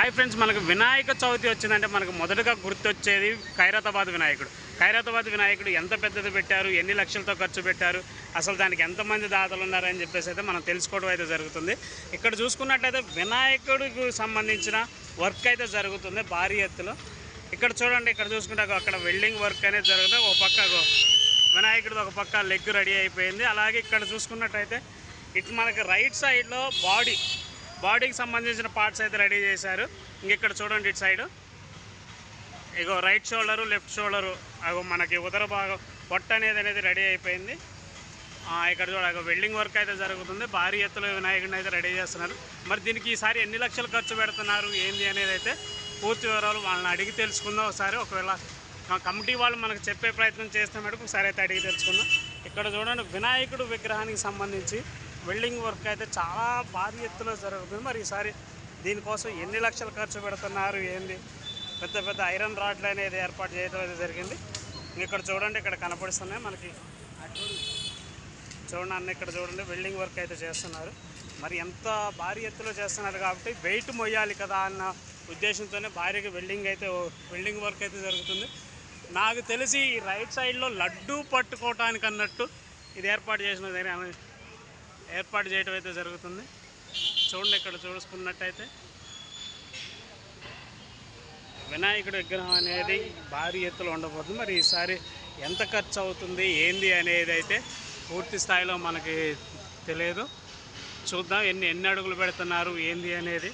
Hi friends, మనకు వినాయక చవితి వచ్చిందంటే మనకు మొదటగా గుర్తొచ్చేది ఖైరతాబాద్ వినాయకుడు. ఖైరతాబాద్ వినాయకుడు ఎంత పెద్దది పెట్టారు, ఎన్ని లక్షలతో ఖర్చు పెట్టారు, అసలు దానికి ఎంతమంది దాతలు ఉన్నారని చెప్పేసి అయితే మనం తెలుసుకోవడం అయితే జరుగుతుంది. ఇక్కడ చూసుకున్నట్లయితే వినాయకుడికి సంబంధించిన వర్క్ అయితే జరుగుతుంది భారీ ఎత్తులో. ఇక్కడ చూడండి, ఇక్కడ చూసుకుంటే అక్కడ వెల్డింగ్ వర్క్ అనేది జరుగుతుంది. ఒక పక్క వినాయకుడిది ఒక పక్క లెగ్ రెడీ అయిపోయింది. అలాగే ఇక్కడ చూసుకున్నట్టయితే ఇటు మనకి రైట్ సైడ్లో బాడీకి సంబంధించిన పార్ట్స్ అయితే రెడీ చేశారు. ఇంకెక్కడ చూడండి, ఇటు సైడు ఇగో రైట్ షోల్డరు, లెఫ్ట్ షోల్డరు, అగో మనకి ఉదర భాగం పొట్ట అనేది రెడీ అయిపోయింది. ఇక్కడ చూడ వెల్డింగ్ వర్క్ అయితే జరుగుతుంది. భారీ ఎత్తులో వినాయకుడిని అయితే రెడీ చేస్తున్నారు. మరి దీనికి ఈసారి ఎన్ని లక్షలు ఖర్చు పెడుతున్నారు ఏంది అనేది అయితే పూర్తి వివరాలు వాళ్ళని అడిగి తెలుసుకుందాం ఒకసారి. ఒకవేళ కమిటీ వాళ్ళు మనకు చెప్పే ప్రయత్నం చేస్తే మటుకు ఒకసారి అయితే అడిగి తెలుసుకుందాం. ఇక్కడ చూడండి, వినాయకుడు విగ్రహానికి సంబంధించి వెల్డింగ్ వర్క్ అయితే చాలా భారీ ఎత్తులో జరుగుతుంది. మరి ఈసారి దీనికోసం ఎన్ని లక్షలు ఖర్చు పెడుతున్నారు ఏంది, పెద్ద పెద్ద ఐరన్ రాడ్లు అనేది ఏర్పాటు చేయడం అయితే జరిగింది. ఇక్కడ చూడండి, ఇక్కడ కనపడిస్తున్నాయి మనకి. చూడండి అన్న, ఇక్కడ చూడండి వెల్డింగ్ వర్క్ అయితే చేస్తున్నారు. మరి ఎంత భారీ ఎత్తులో చేస్తున్నారు కాబట్టి వెయిట్ మొయ్యాలి కదా అన్న ఉద్దేశంతోనే భారీగా వెల్డింగ్ వర్క్ అయితే జరుగుతుంది. నాకు తెలిసి ఈ రైట్ సైడ్లో లడ్డు పట్టుకోవటానికి అన్నట్టు ఇది ఏర్పాటు చేయడం అయితే జరుగుతుంది. చూడండి, ఇక్కడ చూసుకున్నట్టయితే వినాయకుడి విగ్రహం అనేది భారీ ఎత్తులో ఉండబోతుంది. మరి ఈసారి ఎంత ఖర్చు అవుతుంది ఏంది అనేది అయితే పూర్తి స్థాయిలో మనకి తెలియదు. చూద్దాం ఎన్ని అడుగులు పెడుతున్నారు ఏంది అనేది.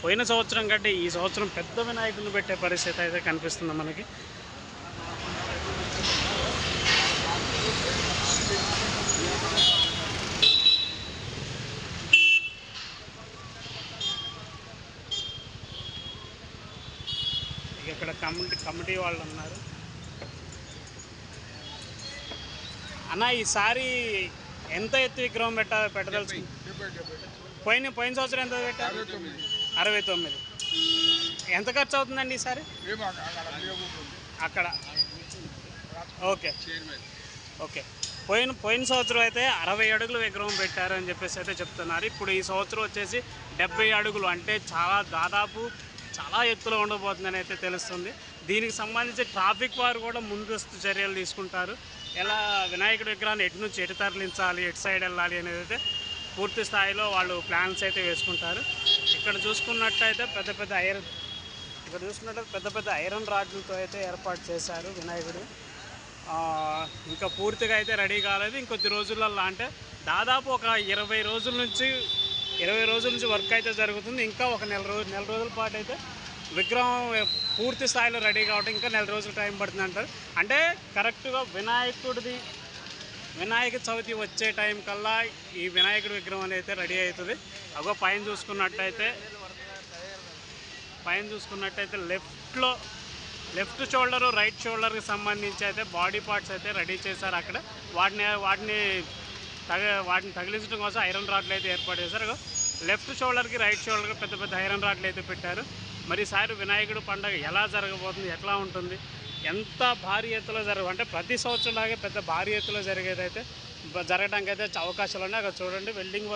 పోయిన సంవత్సరం కంటే ఈ సంవత్సరం పెద్ద వినాయకుడిని పెట్టే పరిస్థితి అయితే కనిపిస్తుంది మనకి. ఇక్కడ కమిటీ వాళ్ళు ఉన్నారు. అన్న, ఈసారి ఎంత ఎత్తు విగ్రహం పెట్టదలుచు? పోయిన సంవత్సరం ఎంత పెట్టారు? 69. ఎంత ఖర్చు అవుతుందండి ఈసారి అక్కడ? ఓకే. పోయిన సంవత్సరం అయితే 60 అడుగుల విగ్రహం పెట్టారని చెప్పేసి అయితే చెప్తున్నారు. ఇప్పుడు ఈ సంవత్సరం వచ్చేసి 70 అడుగులు, అంటే దాదాపు చాలా ఎత్తులో ఉండబోతుందని అయితే తెలుస్తుంది. దీనికి సంబంధించి ట్రాఫిక్ వారు కూడా ముందస్తు చర్యలు తీసుకుంటారు. ఎలా వినాయకుడి విగ్రహాన్ని ఎటు నుంచి ఎటు తరలించాలి, ఎటు సైడ్ వెళ్ళాలి అనేది అయితే పూర్తి స్థాయిలో వాళ్ళు ప్లాన్స్ అయితే వేసుకుంటారు. ఇక్కడ చూసుకున్నట్టయితే పెద్ద పెద్ద ఐరన్ రాడ్లతో అయితే ఏర్పాటు చేశారు వినాయకుడు. ఇంకా పూర్తిగా అయితే రెడీ కాలేదు. ఇంకొద్ది రోజులలో, అంటే దాదాపు ఒక 20 రోజుల నుంచి వర్క్ అయితే జరుగుతుంది. ఇంకా ఒక నెల రోజుల పాటు అయితే విగ్రహం పూర్తి స్థాయిలో రెడీ కావడం ఇంకా నెల రోజులు టైం పడుతుంది అంటారు. అంటే కరెక్ట్గా వినాయక చవితి వచ్చే టైం కల్లా ఈ వినాయకుడి విగ్రహం అనేది రెడీ అవుతుంది. అగో పైన చూసుకున్నట్టయితే లెఫ్ట్ షోల్డరు, రైట్ షోల్డర్కి సంబంధించి అయితే బాడీ పార్ట్స్ అయితే రెడీ చేశారు. అక్కడ వాటిని తగిలించడం కోసం ఐరన్ రాడ్లు అయితే ఏర్పాటు చేశారు. లెఫ్ట్ షోల్డర్కి, రైట్ షోల్డర్కి పెద్ద పెద్ద ఐరన్ రాడ్లు అయితే పెట్టారు. మరి ఈసారి వినాయకుడు పండుగ ఎలా జరగబోతుంది, ఎట్లా ఉంటుంది, ఎంత భారీ ఎత్తులో అంటే ప్రతి సంవత్సరంలాగే పెద్ద భారీ ఎత్తులో జరగడానికి అయితే అవకాశాలు ఉన్నాయి. అక్కడ చూడండి, వెల్డింగ్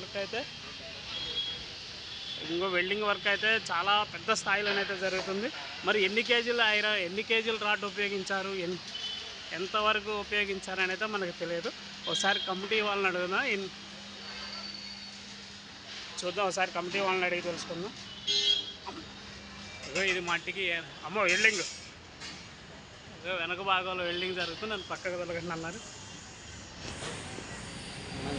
వర్క్ అయితే చాలా పెద్ద స్థాయిలోనైతే జరుగుతుంది. మరి ఎన్ని కేజీల రాడ్ ఉపయోగించారు, ఎంతవరకు ఉపయోగించారని అయితే మనకు తెలియదు. ఒకసారి కమిటీ వాళ్ళని అడుగుదాం. ఒకసారి కమిటీ వాళ్ళని అడిగి తెలుసుకుందాం. ఇది మట్టికి వెల్డింగ్ వెనక భాగంలో వెల్డింగ్ జరుగుతుంది. నన్ను పక్కకు తొలగండి అన్నారు.